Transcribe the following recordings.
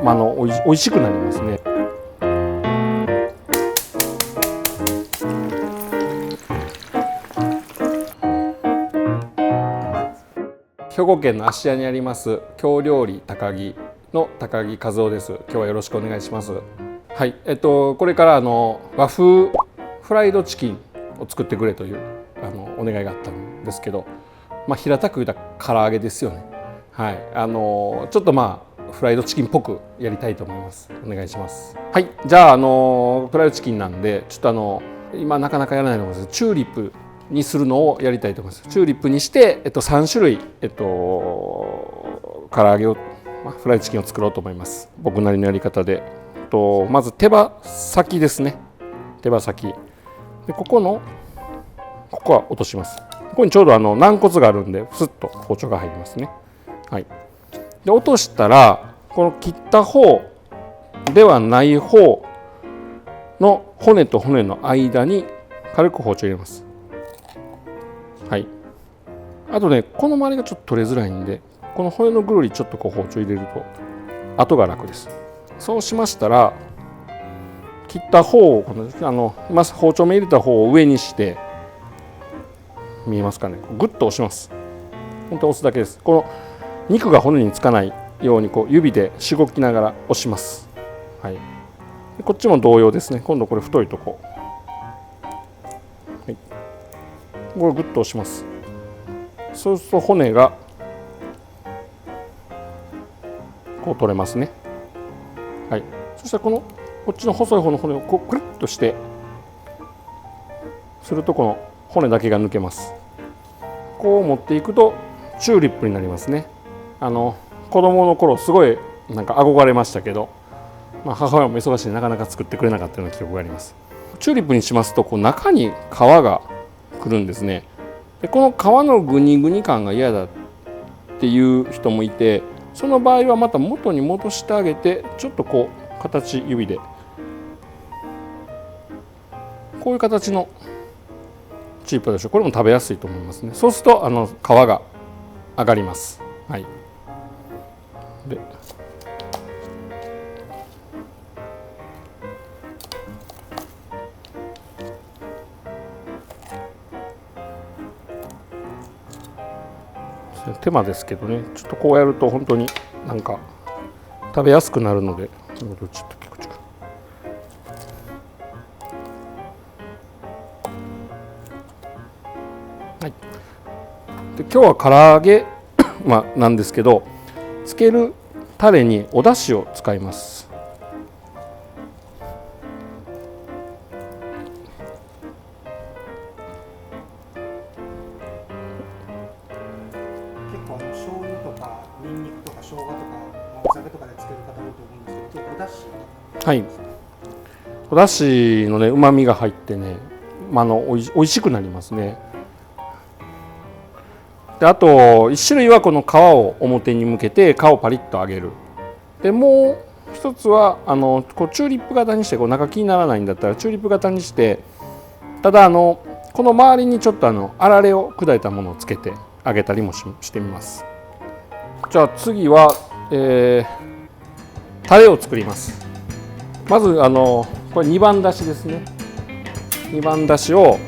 おいしくなりますね。兵庫県の芦屋にあります京料理高木の高木和夫です。今日はよろしくお願いします。はい、これから和風フライドチキンを作ってくれというお願いがあったんですけど、平たく言うたら唐揚げですよね。はい、ちょっとフライドチキンっぽくやりたいと思います。お願いします。はい、じゃあフライドチキンなんでちょっと今なかなかやらないのがチューリップにするのをやりたいと思います。チューリップにして、3種類、唐揚げをフライドチキンを作ろうと思います。僕なりのやり方で、まず手羽先ですね。手羽先でここは落とします。ここにちょうど軟骨があるんでスッと包丁が入りますね。はい、で落としたらこの切った方ではない方の骨と骨の間に軽く包丁入れます。はい、あとねこの周りがちょっと取れづらいんでこの骨のぐるりちょっと包丁入れると後が楽です。そうしましたら切った方をまず包丁目入れた方を上にして見えますかね、グッと押します。本当押すだけです。この肉が骨につかないように指でしごきながら押します。はい、でこっちも同様ですね。今度これ太いとこ、はい、これグッと押します。そうすると骨が取れますね。はい、そしたらこっちの細い方の骨をクリッとしてするとこの骨だけが抜けます。こう持っていくとチューリップになりますね。子供の頃すごい憧れましたけど、母親も忙しいでなかなか作ってくれなかったような記憶があります。チューリップにしますと中に皮がくるんですね。でこの皮のグニグニ感が嫌だっていう人もいて、その場合はまた元に戻してあげてちょっと形指でこういう形のチープでしょ。これも食べやすいと思いますね。そうすると皮が上がります。はい、で手間ですけどね、ちょっとこうやると本当に食べやすくなるので、ちょっとはい、で今日は唐揚げなんですけど、つけるタレにお出汁を使います。結構醤油とかニンニクとか生姜とかお酒とかでつける方多いと思うんですけど、今日お出汁、はい、お出汁のね旨味が入ってね、おいしくなりますね。であと1種類はこの皮を表に向けて皮をパリッと揚げる。でもう一つはチューリップ型にして中気にならないんだったらチューリップ型にして、ただこの周りにちょっとあられを砕いたものをつけて揚げたりもしてみます。じゃあ次は、タレを作ります。まずこれ2番だしですね。2番だしを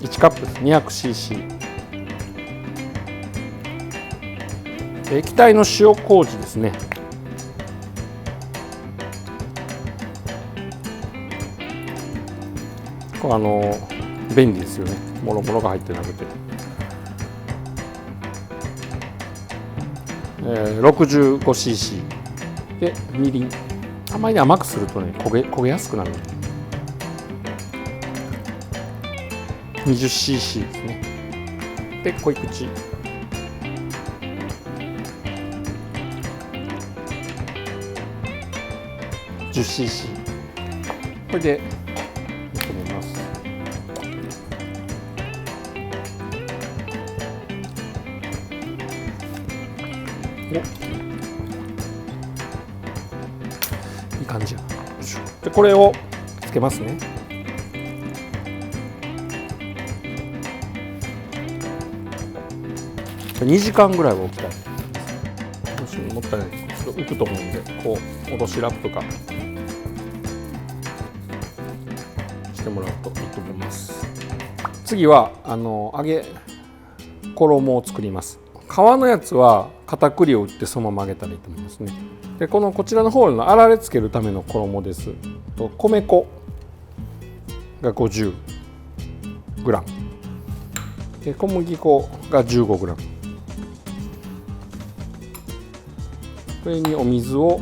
1カップです。200cc。液体の塩麹ですね。これ便利ですよね。もろもろが入ってなくて。65cc でみりん。あまり甘くするとね焦げやすくなる。20cc ですね。で濃い口。10cc。これで煮込みます。いい感じや。でこれをつけますね。2時間ぐらいは置きたい。もしもったいないと浮くと思うんで、こう落としラップとかしてもらうといいと思います。次は衣を作ります。皮のやつは片栗を打ってそのまま揚げたらいいと思いますね。でこちらの方のあられつけるための衣です。米粉が 50g で小麦粉が 15g、 これにお水を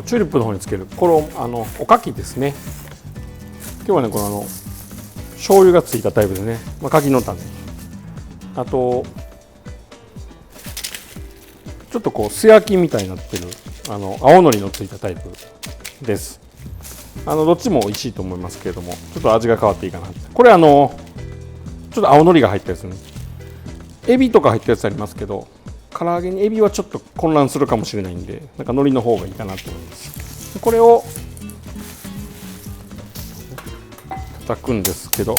チューリップの方につけるおかきですね。今日はね醤油がついたタイプですね。柿の種、あとちょっと素焼きみたいになってる青のりのついたタイプです。どっちも美味しいと思いますけれども、ちょっと味が変わっていいかな。これちょっと青のりが入ったやつね。エビとか入ったやつありますけど、唐揚げにエビはちょっと混乱するかもしれないんで、なんか海苔の方がいいかなと思います。これを叩くんですけど、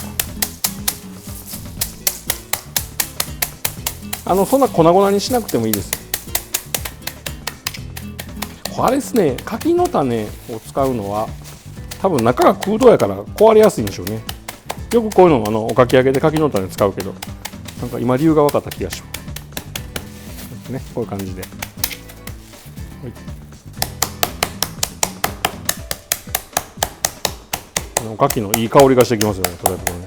そんな粉々にしなくてもいいです。あれですね、柿の種を使うのは多分中が空洞やから壊れやすいんでしょうね。よくこういうのおかき揚げで柿の種使うけど、なんか今理由が分かった気がします。ね、こういう感じで、はい、おかきのいい香りがしてきますよね。叩くとね、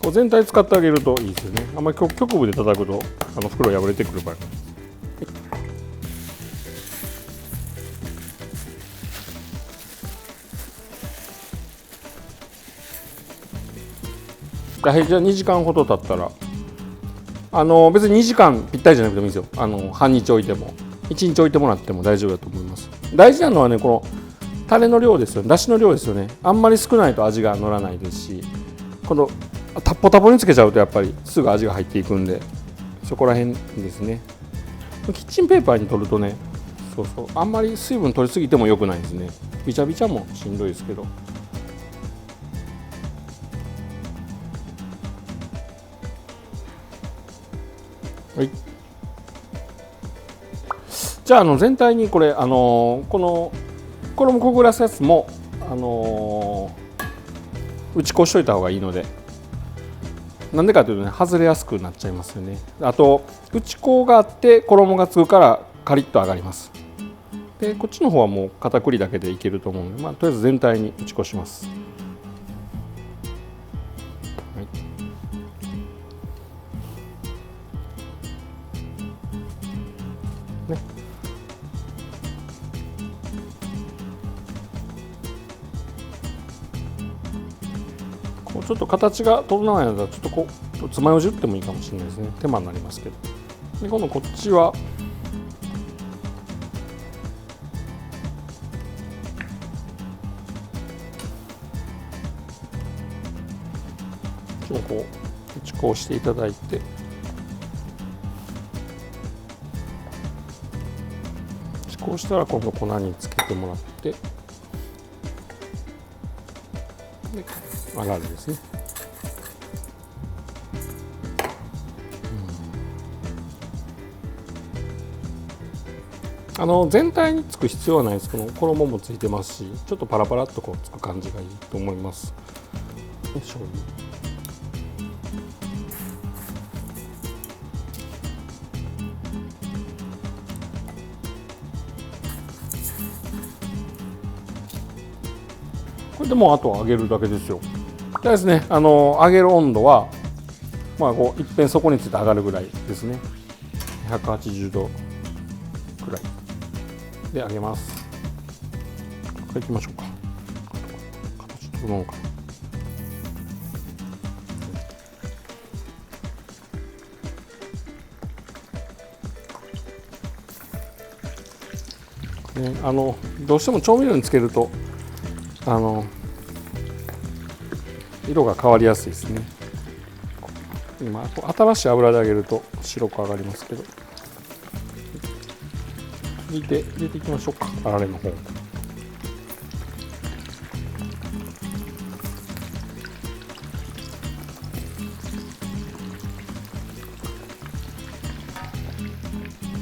こう全体使ってあげるといいですよね。あんまり局部で叩くと袋破れてくる場合がはい。じゃあ2時間ほど経ったら、別に2時間ぴったりじゃなくてもいいですよ。半日置いても1日置いてもらっても大丈夫だと思います。大事なのはね、このタレの量ですよね。だしの量ですよね。あんまり少ないと味が乗らないですし、このタッポタポにつけちゃうとやっぱりすぐ味が入っていくんで、そこら辺ですね。キッチンペーパーに取るとね、あんまり水分取りすぎても良くないですね。びちゃびちゃもしんどいですけど、はい。じゃあ全体にこれこの衣くぐらすやつも打ち粉しといた方がいいので、なんでかというとね、外れやすくなっちゃいますよね。あと打ち粉があって衣がつくからカリッと揚がります。でこっちの方はもう片栗だけでいけると思うので、とりあえず全体に打ち粉します。ね、こうちょっと形が整わないので、ちょっとつまようじ打ってもいいかもしれないですね。手間になりますけど。で今度こっちはこう打ち粉をしていただいて、こうしたら今度粉につけてもらって、であられですね。全体につく必要はないですけど、衣もついてますし、ちょっとパラパラっとつく感じがいいと思います。醤油、これでもうあとは揚げるだけですよ。でですね、揚げる温度はいっぺんそこについて上がるぐらいですね。180度くらいで揚げます。これいきましょうか。形整うかな。ね、どうしても調味料につけると色が変わりやすいですね。今新しい油で揚げると白く揚がりますけど、続いて入れていきましょうか、あられの方。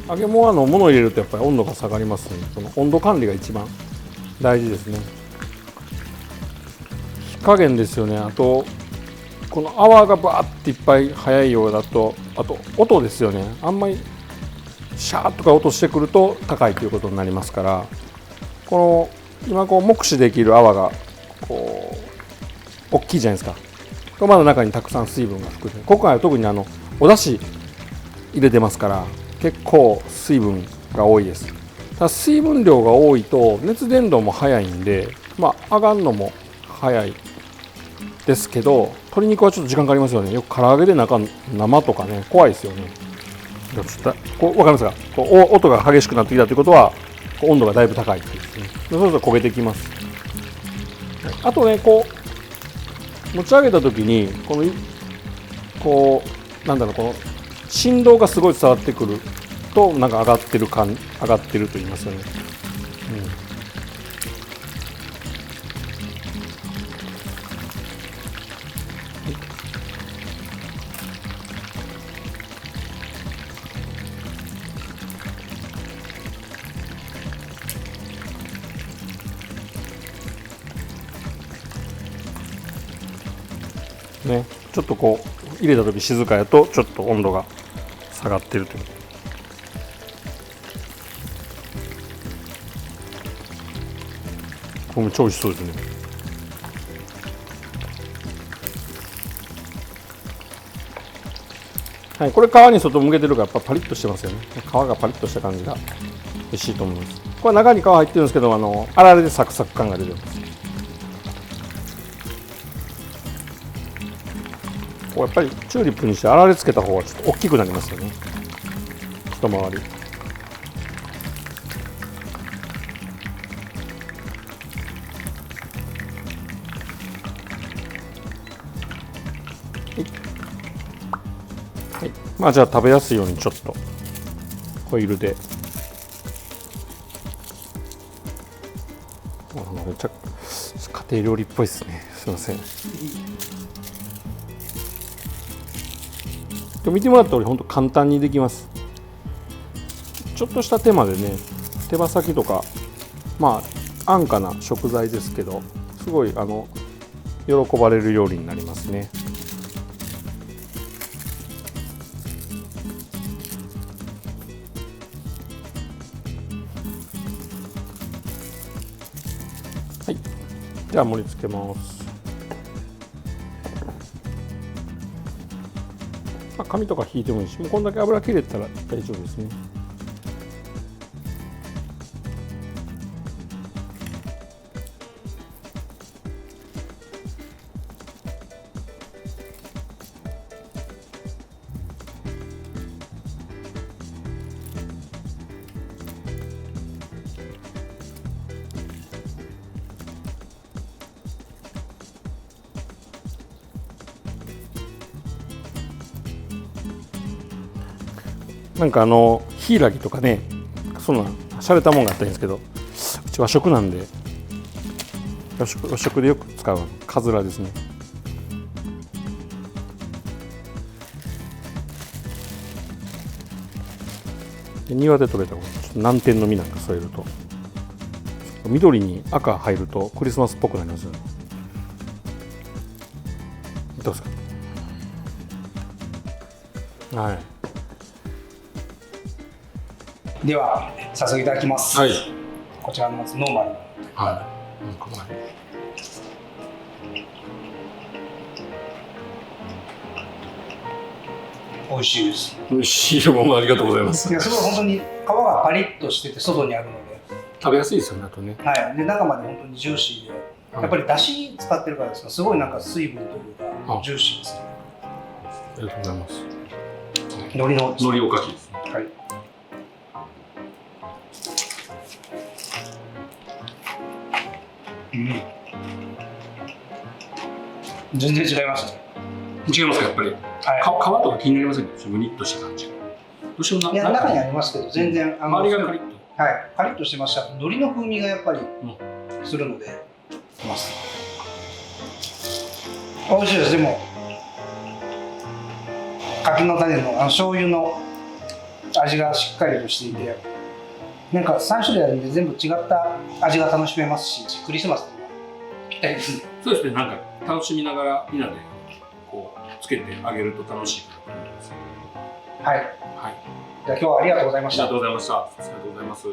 揚げ物は物を入れるとやっぱり温度が下がりますので、その温度管理が一番大事ですね。火加減ですよね。あとこの泡がバーっていっぱい速いようだと、あと音ですよね。あんまりシャーッとか音してくると高いということになりますから、この今目視できる泡がこう大きいじゃないですか。これまだ中にたくさん水分が含んで、今回は特にお出汁入れてますから結構水分が多いです。ただ水分量が多いと熱伝導も早いんで、揚がるのも早いですけど、鶏肉はちょっと時間かかりますよね。よく唐揚げで生とかね、怖いですよね。ちょっと分かりますか、音が激しくなってきたということは温度がだいぶ高いっていうですね。そうすると焦げてきます。あとね、持ち上げた時にこの振動がすごい伝わってくると、なんか上がってると言いますよね。ね、ちょっと入れた時静かやとちょっと温度が下がってるという。これも超美味しそうですね。はい、これ皮に外向けてるからやっぱパリッとしてますよね。皮がパリッとした感じが美味しいと思います。これ中に皮入ってるんですけど、あられでサクサク感が出てます。やっぱりチューリップにしてあられつけた方がちょっと大きくなりますよね、一回り。はい、じゃあ食べやすいようにちょっとホイルで、めっちゃ家庭料理っぽいですね。すいません。見てもらった通り本当簡単にできます。ちょっとした手間でね、手羽先とか安価な食材ですけど、すごい喜ばれる料理になりますね。はい、じゃあ盛り付けます。紙とか引いてもいいし、もうこんだけ油切れたら大丈夫ですね。なんか柊とかね、そんな洒落たもんがあったんですけど、うち和食なんで、和食でよく使うカズラですね。で庭で採れたちょっと南天の実なんか添えると、緑に赤入るとクリスマスっぽくなりますよね。どうですか。はい。では早速いただきます。はい。こちらのまずノーマル。はい。美味しいです。美味しいものありがとうございます。いや、すごい本当に皮がパリッとしてて外にあるので食べやすいですよね、あとね。はい。で中まで本当にジューシーで、やっぱりだし使ってるからですが、すごいなんか水分というかジューシーですね。ありがとうございます。海苔おかきですね。はい。全然違いますね。違いますかやっぱり。はい。皮とか気になりませんか？むにっとした感じ。どうしてもいや、中にありますけど、全然周りがカリッと。はい、カリッとしてました。海苔の風味がやっぱりするので、美味しいです。でも柿の種の醤油の味がしっかりとしていて、なんか3種類あるんで全部違った味が楽しめますし、クリスマスにはぴったりですね。そうですね。なんか楽しみながらみんなでこうつけてあげると楽しいかなと思います。はい。はい。じゃあ今日はありがとうございました。ありがとうございました。ありがとうございます。